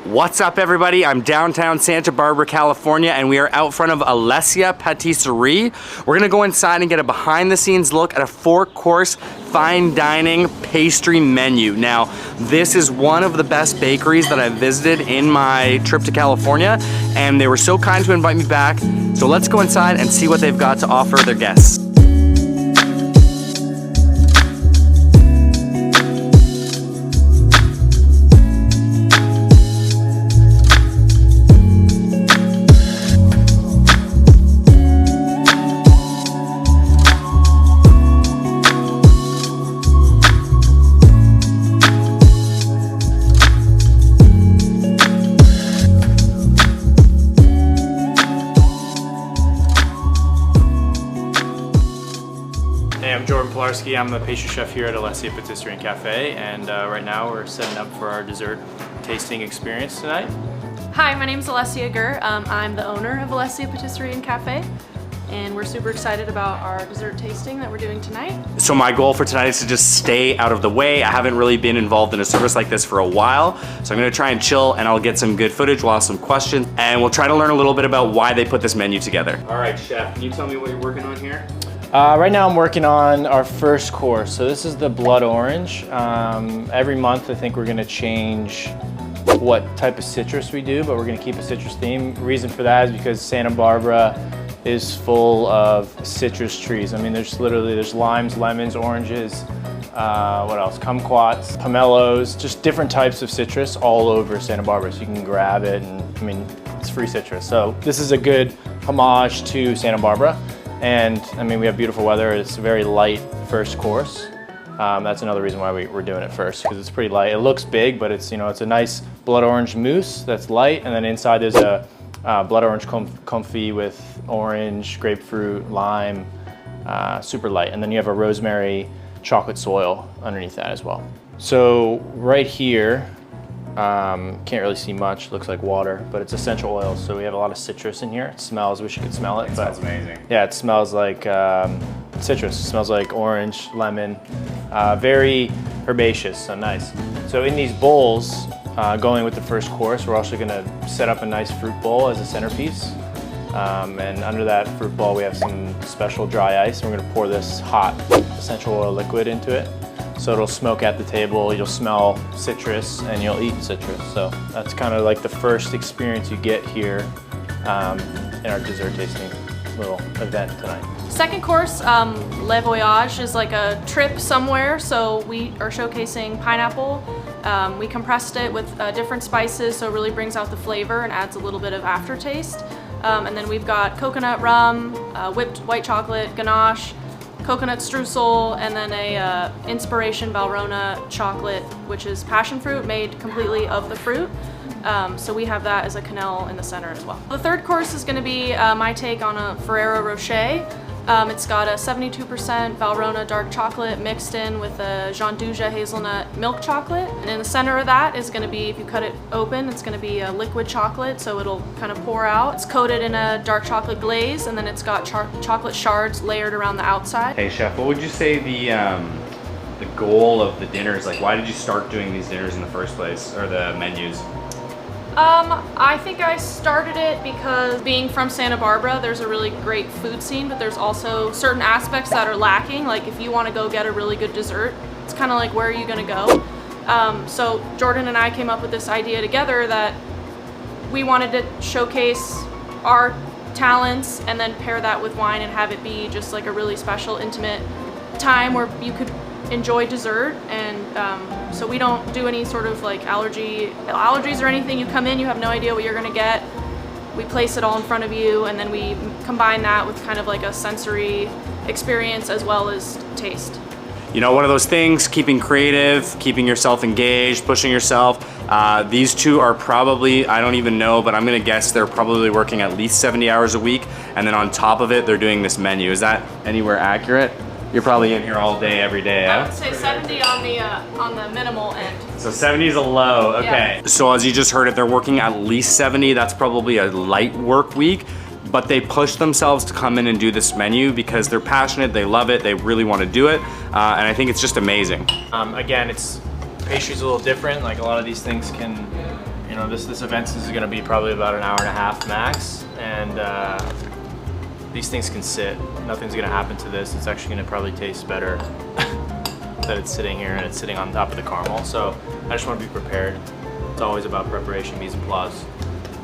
What's up, everybody? I'm downtown Santa Barbara, California, and we are out front of Alessia Patisserie. We're gonna go inside and get a behind-the-scenes look at a 4-course fine dining pastry menu. Now, this is one of the best bakeries that I've visited in my trip to California, and they were so kind to invite me back. So let's go inside and see what they've got to offer their guests. Hey, I'm I'm the pastry chef here at Alessia Patisserie and Cafe, and right now we're setting up for our dessert tasting experience tonight. Hi, my name is Alessia Gur. I'm the owner of Alessia Patisserie and Cafe, and we're super excited about our dessert tasting that we're doing tonight. So my goal for tonight is to just stay out of the way. I haven't really been involved in a service like this for a while, so I'm gonna try and chill, and I'll get some good footage, we'll have some questions, and we'll try to learn a little bit about why they put this menu together. All right, chef, can you tell me what you're working on here? Right now I'm working on our first course. So this is the blood orange. Every month I think we're gonna change what type of citrus we do, but we're gonna keep a citrus theme. Reason for that is because Santa Barbara is full of citrus trees. I mean, there's limes, lemons, oranges, what else? Kumquats, pomelos, just different types of citrus all over Santa Barbara. So you can grab it, and I mean, it's free citrus. So this is a good homage to Santa Barbara. And I mean, we have beautiful weather. It's a very light first course. That's another reason why we're doing it first, because it's pretty light. It looks big, but it's, you know, it's a nice blood orange mousse that's light, and then inside there's a blood orange confit with orange, grapefruit, lime, super light. And then you have a rosemary chocolate soil underneath that as well. So right here, can't really see much, looks like water, but it's essential oils. So we have a lot of citrus in here. It smells, wish you could smell it. It smells amazing. Yeah, it smells like citrus. It smells like orange, lemon, very herbaceous, so nice. So in these bowls, going with the first course, we're also gonna set up a nice fruit bowl as a centerpiece. And under that fruit bowl, we have some special dry ice. And we're gonna pour this hot essential oil liquid into it. So it'll smoke at the table, you'll smell citrus, and you'll eat citrus. So that's kind of like the first experience you get here in our dessert tasting little event tonight. Second course, Le Voyage, is like a trip somewhere. So we are showcasing pineapple. We compressed it with different spices, so it really brings out the flavor and adds a little bit of aftertaste. And then we've got coconut rum, whipped white chocolate ganache, coconut streusel, and then a Inspiration Valrhona chocolate, which is passion fruit made completely of the fruit. So we have that as a quenelle in the center as well. The third course is going to be my take on a Ferrero Rocher. It's got a 72% Valrhona dark chocolate mixed in with a Jean Duja hazelnut milk chocolate. And in the center of that is going to be, if you cut it open, it's going to be a liquid chocolate, so it'll kind of pour out. It's coated in a dark chocolate glaze, and then it's got chocolate shards layered around the outside. Hey chef, what would you say the goal of the dinners? Like, why did you start doing these dinners in the first place, or the menus? I think I started it because being from Santa Barbara, there's a really great food scene, but there's also certain aspects that are lacking. Like if you want to go get a really good dessert, it's kind of like, where are you going to go? So Jordan and I came up with this idea together that we wanted to showcase our talents and then pair that with wine and have it be just like a really special, intimate time where you could enjoy dessert. And so we don't do any sort of like allergies or anything. You come in, you have no idea what you're gonna get. We place it all in front of you, and then we combine that with kind of like a sensory experience as well as taste. You know, one of those things, keeping creative, keeping yourself engaged, pushing yourself. These two are probably, I don't even know, but I'm gonna guess they're probably working at least 70 hours a week, and then on top of it, they're doing this menu. Is that anywhere accurate? You're probably in here all day, every day, huh? I would say 70 on the minimal end. So 70 is a low, okay. Yeah. So as you just heard it, they're working at least 70. That's probably a light work week, but they push themselves to come in and do this menu because they're passionate, they love it, they really want to do it, and I think it's just amazing. Again, pastry's a little different. Like a lot of these things can, know, this event is gonna be probably about an hour and a half max, and these things can sit. Nothing's gonna happen to this. It's actually gonna probably taste better that it's sitting here and it's sitting on top of the caramel. So I just want to be prepared. It's always about preparation, mise en place,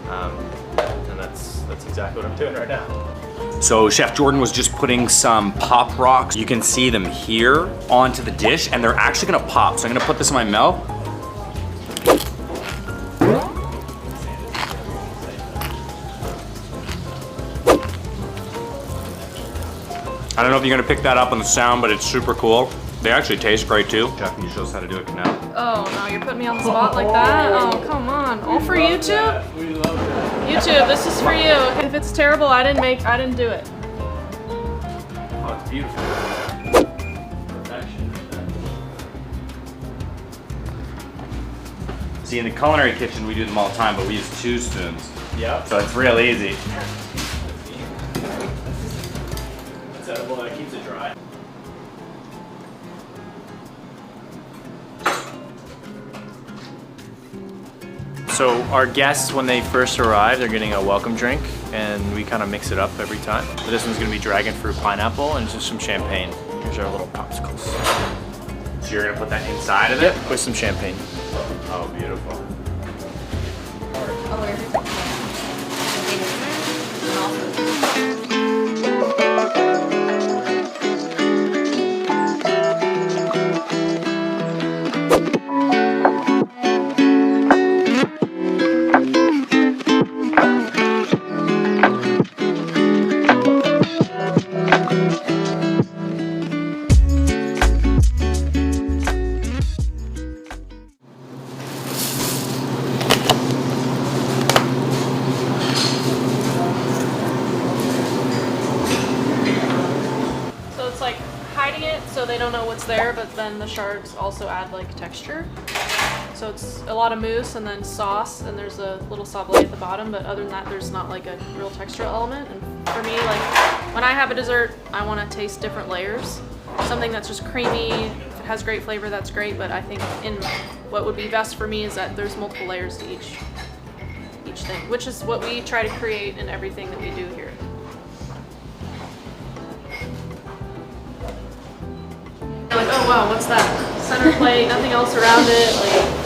and that's exactly what I'm doing right now. So Chef Jordan was just putting some pop rocks. You can see them here onto the dish, and they're actually gonna pop. So I'm gonna put this in my mouth. I don't know if you're gonna pick that up on the sound, but it's super cool. They actually taste great too. Chef, can you show us how to do it now? Oh no, you're putting me on the spot like that? Oh, come on. All for YouTube? We love that. YouTube, this is for you. If it's terrible, I didn't do it. Oh, it's beautiful. Perfection. See, in the culinary kitchen, we do them all the time, but we use 2 spoons. Yep. So it's real easy. It's edible, that keeps it dry. So our guests, when they first arrive, they're getting a welcome drink, and we kind of mix it up every time. But this one's gonna be dragon fruit pineapple and just some champagne. Here's our little popsicles. So you're gonna put that inside of it? Yep, with some champagne. Oh, beautiful. So they don't know what's there, but then the shards also add like texture. So it's a lot of mousse and then sauce, and there's a little sablé at the bottom, but other than that, there's not like a real textural element. And for me, like when I have a dessert, I want to taste different layers. Something that's just creamy, if it has great flavor, that's great, but I think in what would be best for me is that there's multiple layers to each thing, which is what we try to create in everything that we do here. Like, oh wow, what's that? Center plate, nothing else around it. Like,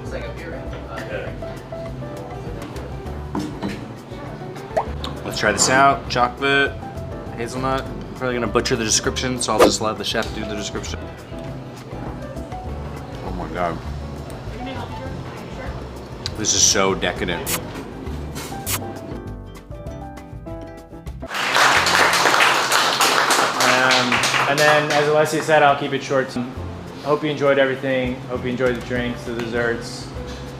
It's like a beer. Let's try this out. Chocolate, hazelnut. I'm probably gonna butcher the description, so I'll just let the chef do the description. Oh my God. This is so decadent. And then, as Alessia said, I'll keep it short. Hope you enjoyed everything. Hope you enjoyed the drinks, the desserts.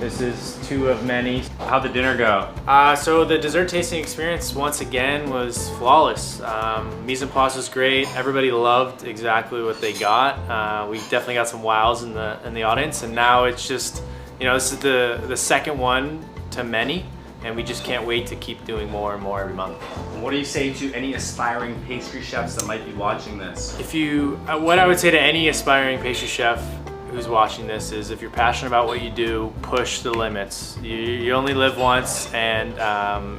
This is 2 of many. How'd the dinner go? So the dessert tasting experience, once again, was flawless. Mise en place was great. Everybody loved exactly what they got. We definitely got some wows in the audience, and now it's just, you know, this is the second one to many, and we just can't wait to keep doing more and more every month. What do you say to any aspiring pastry chefs that might be watching this? If you, what I would say to any aspiring pastry chef who's watching this is, if you're passionate about what you do, push the limits. You only live once, and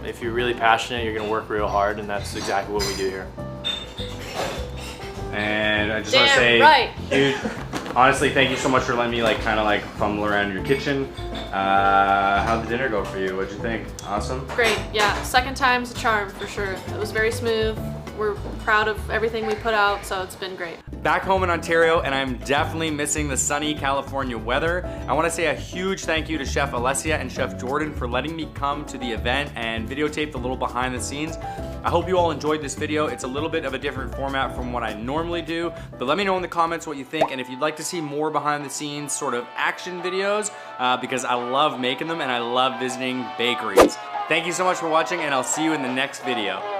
if you're really passionate, you're gonna work real hard, and that's exactly what we do here. And I just want to say, huge, honestly, thank you so much for letting me kind of fumble around your kitchen. How'd the dinner go for you? What'd you think? Awesome? great, yeah. Second time's a charm for sure. It was very smooth. We're proud of everything we put out, so it's been great. Back home in Ontario, and I'm definitely missing the sunny California weather. I want to say a huge thank you to Chef Alessia and Chef Jordan for letting me come to the event and videotape the little behind the scenes. I hope you all enjoyed this video. It's a little bit of a different format from what I normally do, but let me know in the comments what you think, and if you'd like to see more behind the scenes sort of action videos, because I love making them and I love visiting bakeries. Thank you so much for watching, and I'll see you in the next video.